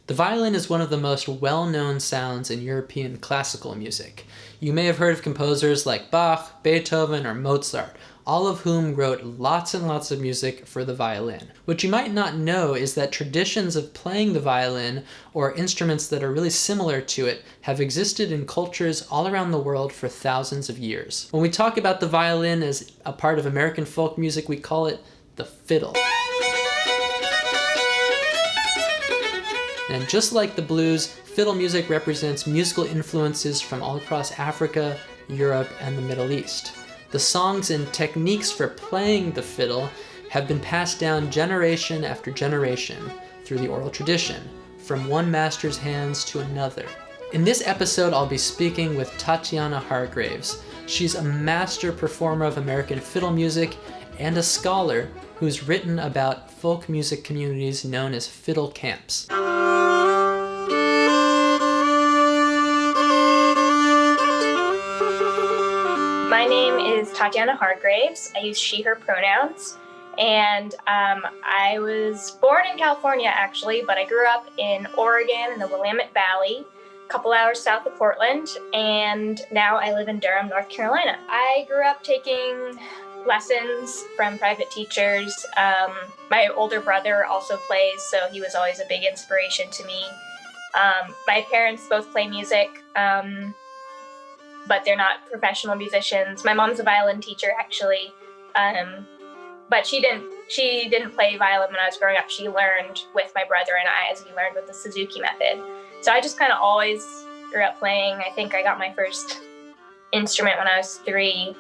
The violin is one of the most well-known sounds in European classical music. You may have heard of composers like Bach, Beethoven, or Mozart, all of whom wrote lots and lots of music for the violin. What you might not know is that traditions of playing the violin, or instruments that are really similar to it, have existed in cultures all around the world for thousands of years. When we talk about the violin as a part of American folk music, we call it the fiddle. And just like the blues, fiddle music represents musical influences from all across Africa, Europe, and the Middle East. The songs and techniques for playing the fiddle have been passed down generation after generation through the oral tradition, from one master's hands to another. In this episode, I'll be speaking with Tatiana Hargraves. She's a master performer of American fiddle music and a scholar who's written about folk music communities known as fiddle camps. My name is Tatiana Hargraves. I use she, her pronouns. And I was born in California, actually, but I grew up in Oregon in the Willamette Valley, a couple hours south of Portland, and now I live in Durham, North Carolina. I grew up taking lessons from private teachers. My older brother also plays, so he was always a big inspiration to me. My parents both play music, but they're not professional musicians. My mom's a violin teacher, actually, but she didn't play violin when I was growing up. She learned with my brother and I, as we learned with the Suzuki method. So I just kind of always grew up playing. I think I got my first instrument when I was 3,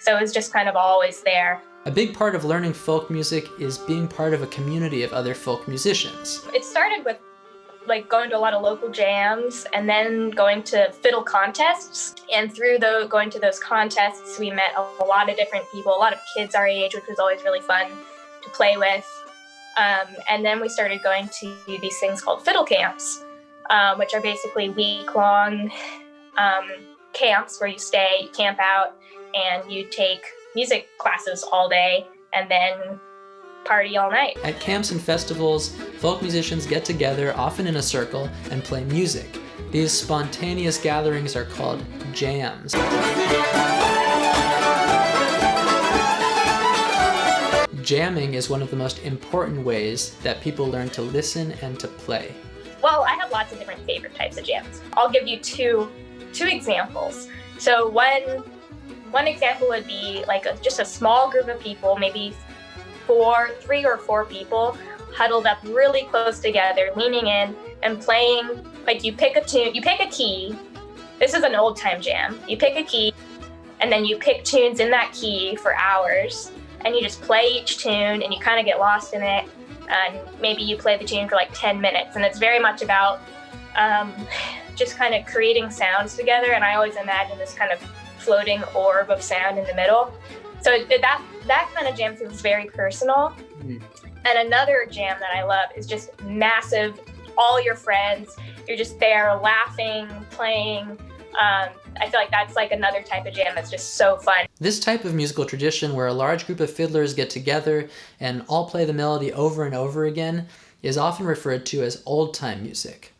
so it was just kind of always there. A big part of learning folk music is being part of a community of other folk musicians. It started with going to a lot of local jams and then going to fiddle contests. And through going to those contests, we met a lot of different people, a lot of kids our age, which was always really fun to play with. And then we started going to these things called fiddle camps, which are basically week-long camps where you stay, you camp out, and you take music classes all day and then party all night. At camps and festivals, folk musicians get together, often in a circle, and play music. These spontaneous gatherings are called jams. Jamming is one of the most important ways that people learn to listen and to play. Well, I have lots of different favorite types of jams. I'll give you two examples. So one example would be just a small group of people, maybe 3 or 4 people huddled up really close together, leaning in and playing. You pick a tune, you pick a key. This is an old time jam. You pick a key and then you pick tunes in that key for hours and you just play each tune and you kind of get lost in it. And maybe you play the tune for 10 minutes, and it's very much about just kind of creating sounds together. And I always imagine this kind of floating orb of sound in the middle. So that kind of jam feels very personal. Mm-hmm. And another jam that I love is just massive, all your friends, you're just there laughing, playing. I feel like that's another type of jam that's just so fun. This type of musical tradition where a large group of fiddlers get together and all play the melody over and over again is often referred to as old-time music.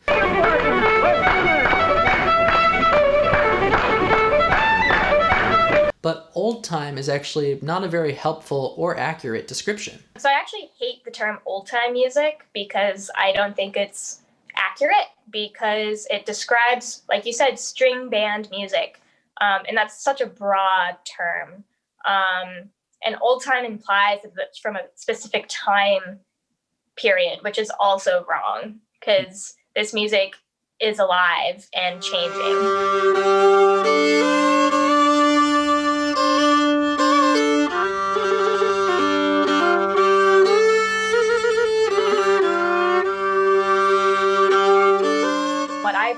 But old time is actually not a very helpful or accurate description. So I actually hate the term old time music because I don't think it's accurate, because it describes, like you said, string band music. And that's such a broad term. And old time implies that it's from a specific time period, which is also wrong, because this music is alive and changing.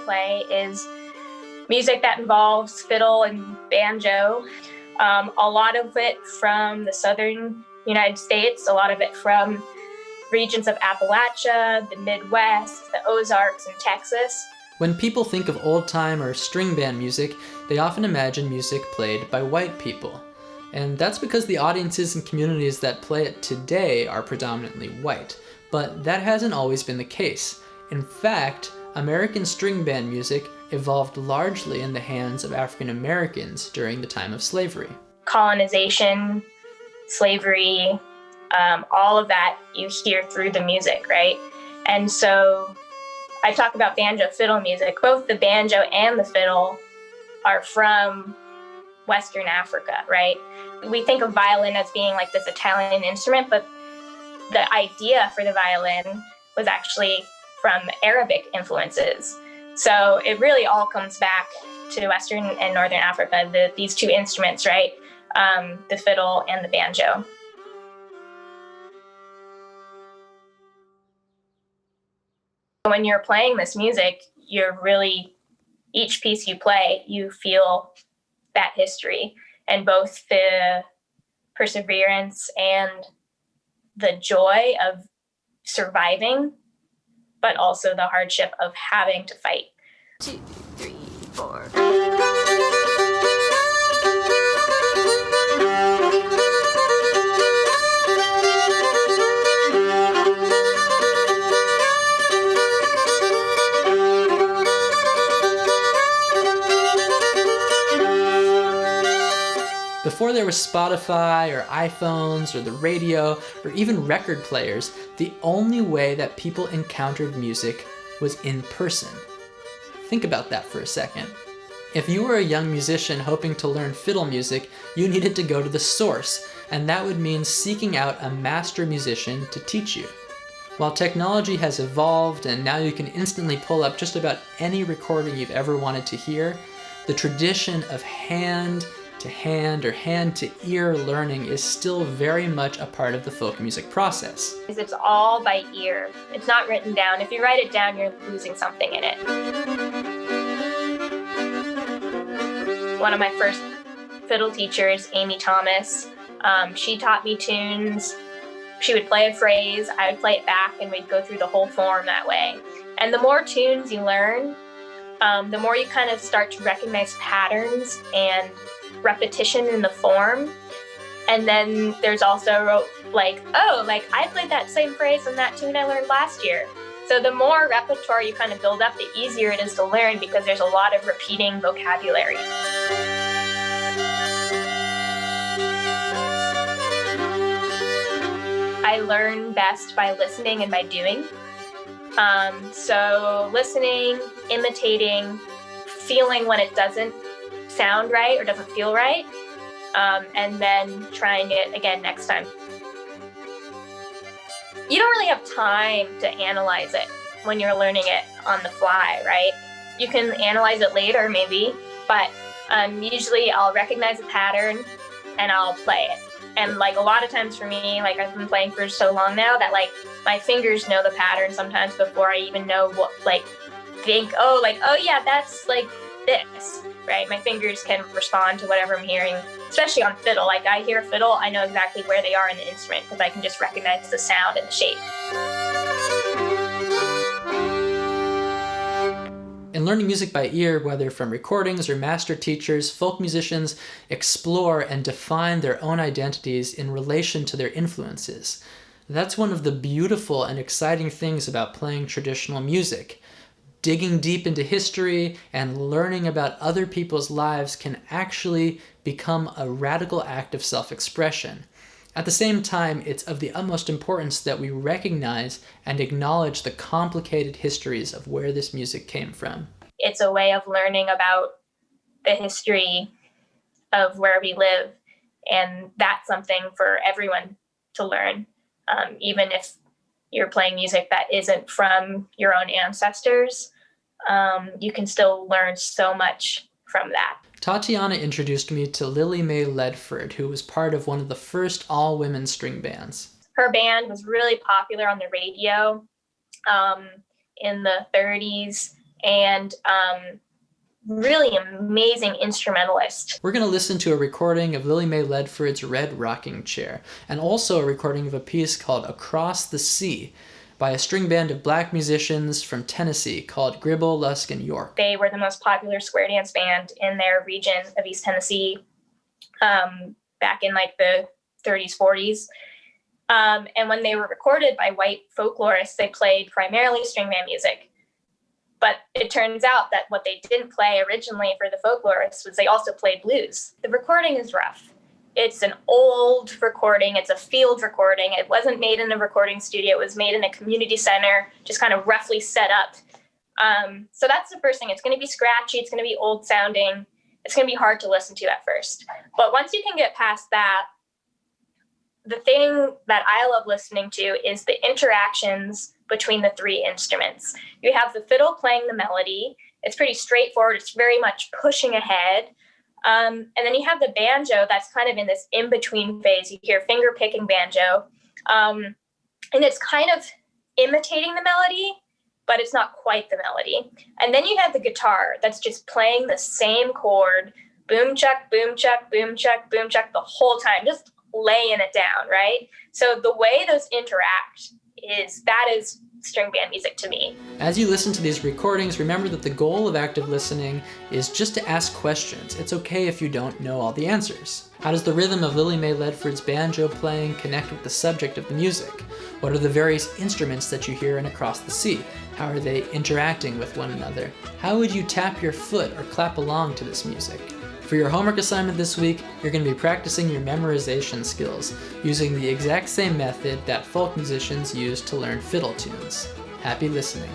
Play is music that involves fiddle and banjo, a lot of it from the southern United States, a lot of it from regions of Appalachia, the Midwest, the Ozarks, and Texas. When people think of old time or string band music, they often imagine music played by white people. And that's because the audiences and communities that play it today are predominantly white. But that hasn't always been the case. In fact, American string band music evolved largely in the hands of African Americans during the time of slavery. Colonization, slavery, all of that you hear through the music, right? And so I talk about banjo fiddle music. Both the banjo and the fiddle are from Western Africa, right? We think of violin as being like this Italian instrument, but the idea for the violin was actually from Arabic influences. So it really all comes back to Western and Northern Africa, these two instruments, right? The fiddle and the banjo. When you're playing this music, each piece you play, you feel that history and both the perseverance and the joy of surviving, but also the hardship of having to fight. 2, 3, 4. Before there was Spotify or iPhones or the radio or even record players, the only way that people encountered music was in person. Think about that for a second. If you were a young musician hoping to learn fiddle music, you needed to go to the source, and that would mean seeking out a master musician to teach you. While technology has evolved and now you can instantly pull up just about any recording you've ever wanted to hear, the tradition of hand to hand or hand to ear learning is still very much a part of the folk music process. It's all by ear. It's not written down. If you write it down, you're losing something in it. One of my first fiddle teachers, Amy Thomas, she taught me tunes. She would play a phrase, I would play it back, and we'd go through the whole form that way. And the more tunes you learn, the more you kind of start to recognize patterns and repetition in the form. And then there's also I played that same phrase in that tune I learned last year. So the more repertoire you kind of build up, the easier it is to learn because there's a lot of repeating vocabulary. I learn best by listening and by doing. So listening, imitating, feeling when it doesn't sound right or doesn't feel right, and then trying it again next time. You don't really have time to analyze it when you're learning it on the fly, right? You can analyze it later maybe, but usually I'll recognize a pattern and I'll play it. And a lot of times for me, I've been playing for so long now that my fingers know the pattern sometimes before I even know what, oh yeah, that's this, right? My fingers can respond to whatever I'm hearing, especially on fiddle. I hear fiddle, I know exactly where they are in the instrument because I can just recognize the sound and the shape. In learning music by ear, whether from recordings or master teachers, folk musicians explore and define their own identities in relation to their influences. That's one of the beautiful and exciting things about playing traditional music. Digging deep into history and learning about other people's lives can actually become a radical act of self-expression. At the same time, it's of the utmost importance that we recognize and acknowledge the complicated histories of where this music came from. It's a way of learning about the history of where we live, and that's something for everyone to learn, even if you're playing music that isn't from your own ancestors. You can still learn so much from that. Tatiana introduced me to Lily Mae Ledford, who was part of one of the first all-women string bands. Her band was really popular on the radio in the 30s, and really amazing instrumentalist. We're going to listen to a recording of Lily Mae Ledford's Red Rocking Chair, and also a recording of a piece called Across the Sea by a string band of black musicians from Tennessee called Gribble, Lusk, and York. They were the most popular square dance band in their region of East Tennessee back in the 30s, 40s. And when they were recorded by white folklorists, they played primarily string band music. But it turns out that what they didn't play originally for the folklorists was they also played blues. The recording is rough. It's an old recording. It's a field recording. It wasn't made in a recording studio. It was made in a community center, just kind of roughly set up. So that's the first thing. It's going to be scratchy. It's going to be old sounding. It's going to be hard to listen to at first. But once you can get past that, the thing that I love listening to is the interactions between the three instruments. You have the fiddle playing the melody. It's pretty straightforward. It's very much pushing ahead. And then you have the banjo that's kind of in this in-between phase. You hear finger-picking banjo. And it's kind of imitating the melody, but it's not quite the melody. And then you have the guitar that's just playing the same chord, boom, chuck, boom, chuck, boom, chuck, boom, chuck, the whole time, just laying it down, right? So the way those interact that is string band music to me. As you listen to these recordings, remember that the goal of active listening is just to ask questions. It's okay if you don't know all the answers. How does the rhythm of Lily Mae Ledford's banjo playing connect with the subject of the music? What are the various instruments that you hear in Across the Sea? How are they interacting with one another? How would you tap your foot or clap along to this music? For your homework assignment this week, you're going to be practicing your memorization skills using the exact same method that folk musicians use to learn fiddle tunes. Happy listening.